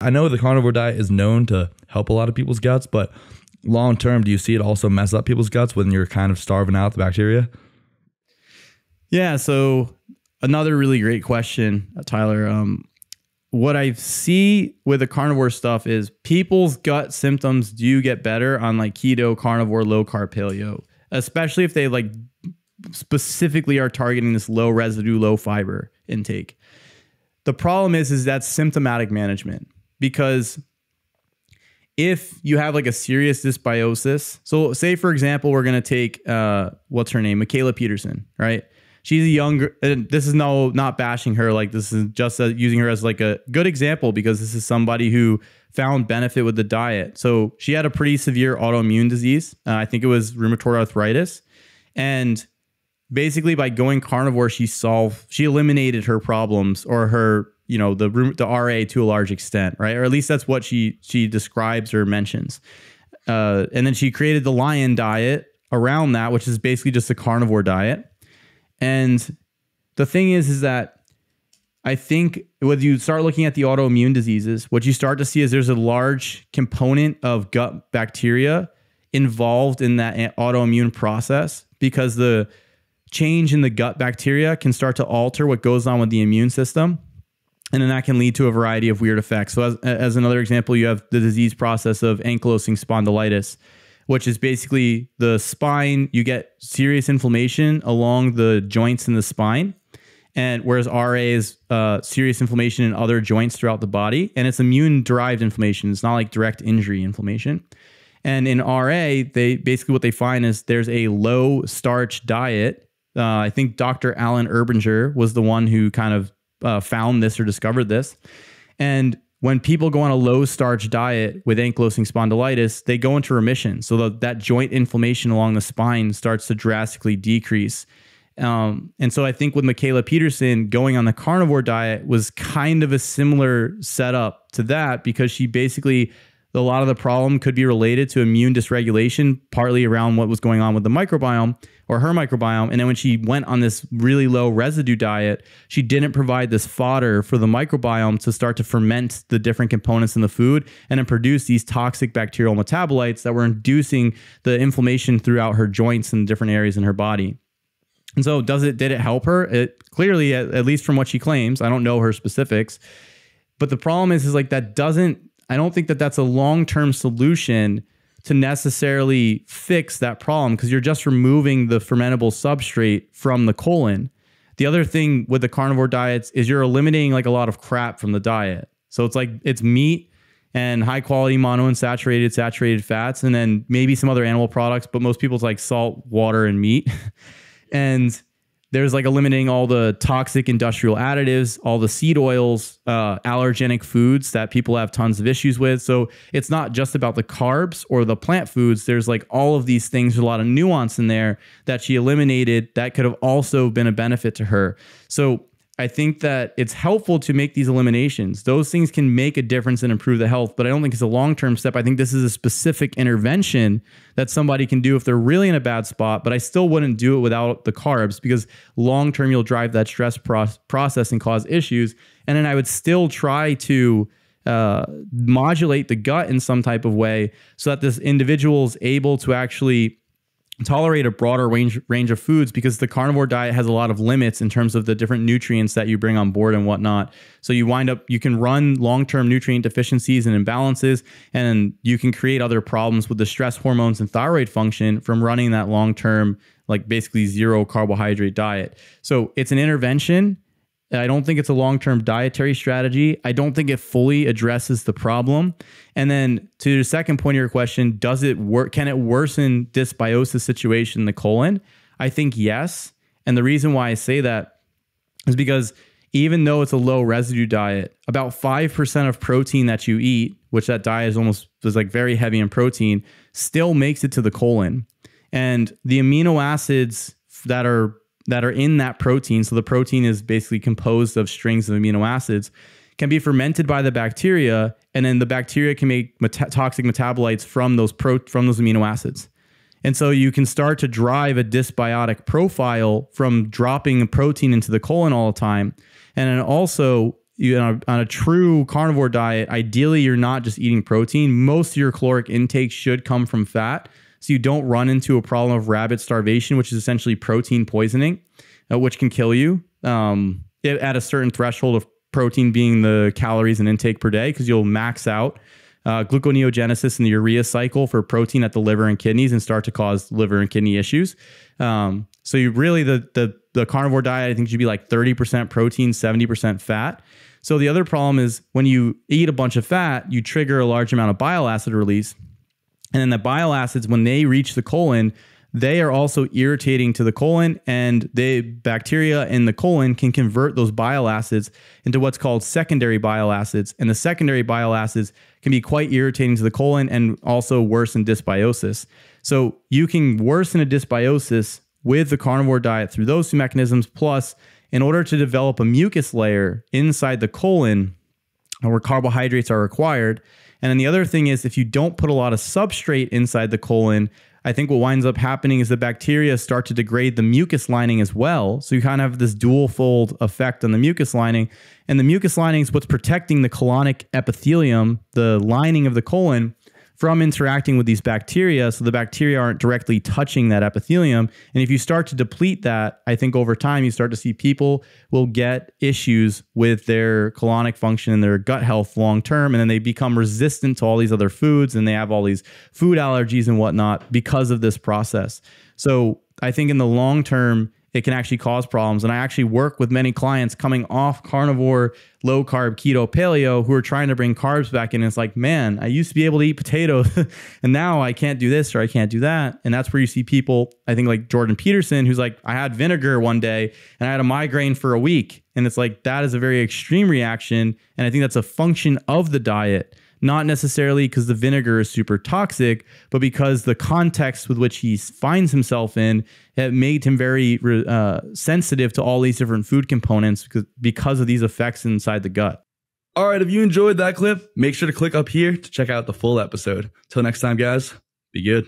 I know the carnivore diet is known to help a lot of people's guts, but long term, do you see it also mess up people's guts when you're kind of starving out the bacteria? Yeah. So another really great question, Tyler. What I see with the carnivore stuff is people's gut symptoms do get better on like keto, carnivore, low carb, paleo, especially if they like specifically are targeting this low residue, low fiber intake. The problem is that's symptomatic management, because if you have like a serious dysbiosis, so say for example, we're going to take, what's her name? Michaela Peterson, right? She's a younger, and this is not bashing her. Like this is just using her as like a good example, because this is somebody who found benefit with the diet. So she had a pretty severe autoimmune disease. I think it was rheumatoid arthritis. And basically by going carnivore, she eliminated her problems, or her, you know, the RA to a large extent, right? Or at least that's what she describes or mentions. And then she created the Lion diet around that, which is basically just a carnivore diet. And the thing is that I think when you start looking at the autoimmune diseases, what you start to see is there's a large component of gut bacteria involved in that autoimmune process, because the change in the gut bacteria can start to alter what goes on with the immune system. And then that can lead to a variety of weird effects. So as another example, you have the disease process of ankylosing spondylitis, which is basically the spine. You get serious inflammation along the joints in the spine. And whereas RA is serious inflammation in other joints throughout the body. And it's immune-derived inflammation. It's not like direct injury inflammation. And in RA, what they find is there's a low-starch diet. I think Dr. Alan Erbinger was the one who kind of found this or discovered this. And when people go on a low starch diet with ankylosing spondylitis, they go into remission. So that joint inflammation along the spine starts to drastically decrease. And so I think with Michaela Peterson going on the carnivore diet was kind of a similar setup to that, because she basically, a lot of the problem could be related to immune dysregulation, partly around what was going on with the microbiome or her microbiome. And then when she went on this really low residue diet, she didn't provide this fodder for the microbiome to start to ferment the different components in the food and then produce these toxic bacterial metabolites that were inducing the inflammation throughout her joints and different areas in her body. And so did it help her? It clearly, at least from what she claims, I don't know her specifics, but the problem is like I don't think that that's a long-term solution to necessarily fix that problem, because you're just removing the fermentable substrate from the colon. The other thing with the carnivore diets is you're eliminating like a lot of crap from the diet. So it's meat and high quality monounsaturated, saturated fats, and then maybe some other animal products, but most people's like salt, water, and meat. And there's like eliminating all the toxic industrial additives, all the seed oils, allergenic foods that people have tons of issues with. So it's not just about the carbs or the plant foods. There's like all of these things, there's a lot of nuance in there that she eliminated that could have also been a benefit to her. So I think that it's helpful to make these eliminations. Those things can make a difference and improve the health, but I don't think it's a long-term step. I think this is a specific intervention that somebody can do if they're really in a bad spot, but I still wouldn't do it without the carbs, because long-term you'll drive that stress process and cause issues. And then I would still try to modulate the gut in some type of way so that this individual is able to actually tolerate a broader range of foods, because the carnivore diet has a lot of limits in terms of the different nutrients that you bring on board and whatnot. So you can run long-term nutrient deficiencies and imbalances, and you can create other problems with the stress hormones and thyroid function from running that long-term, like basically zero carbohydrate diet. So it's an intervention. I don't think it's a long-term dietary strategy. I don't think it fully addresses the problem. And then to the second point of your question, does it work? Can it worsen dysbiosis situation in the colon? I think yes. And the reason why I say that is because even though it's a low residue diet, about 5% of protein that you eat, which that diet is like very heavy in protein, still makes it to the colon. And the amino acids that are in that protein, so the protein is basically composed of strings of amino acids, can be fermented by the bacteria, and then the bacteria can make toxic metabolites from those amino acids. And so you can start to drive a dysbiotic profile from dropping a protein into the colon all the time. And then also on a true carnivore diet, ideally you're not just eating protein. Most of your caloric intake should come from fat, so you don't run into a problem of rabbit starvation, which is essentially protein poisoning, which can kill you at a certain threshold of protein being the calories and intake per day, because you'll max out gluconeogenesis in the urea cycle for protein at the liver and kidneys and start to cause liver and kidney issues. So you really, the carnivore diet, I think, should be like 30% protein, 70% fat. So the other problem is when you eat a bunch of fat, you trigger a large amount of bile acid release. And then the bile acids, when they reach the colon, they are also irritating to the colon, and the bacteria in the colon can convert those bile acids into what's called secondary bile acids. And the secondary bile acids can be quite irritating to the colon and also worsen dysbiosis. So you can worsen a dysbiosis with the carnivore diet through those two mechanisms. Plus, in order to develop a mucus layer inside the colon where carbohydrates are required. And then the other thing is, if you don't put a lot of substrate inside the colon, I think what winds up happening is the bacteria start to degrade the mucus lining as well. So you kind of have this dual fold effect on the mucus lining. And the mucus lining is what's protecting the colonic epithelium, the lining of the colon, from interacting with these bacteria. So the bacteria aren't directly touching that epithelium. And if you start to deplete that, I think over time you start to see people will get issues with their colonic function and their gut health long term. And then they become resistant to all these other foods, and they have all these food allergies and whatnot because of this process. So I think in the long term, it can actually cause problems. And I actually work with many clients coming off carnivore, low carb, keto, paleo, who are trying to bring carbs back in. And it's like, man, I used to be able to eat potatoes and now I can't do this or I can't do that. And that's where you see people, I think like Jordan Peterson, who's like, I had vinegar one day and I had a migraine for a week. And it's like, that is a very extreme reaction. And I think that's a function of the diet. Not necessarily because the vinegar is super toxic, but because the context with which he finds himself in, it made him very sensitive to all these different food components because of these effects inside the gut. All right, if you enjoyed that clip, make sure to click up here to check out the full episode. Till next time, guys, be good.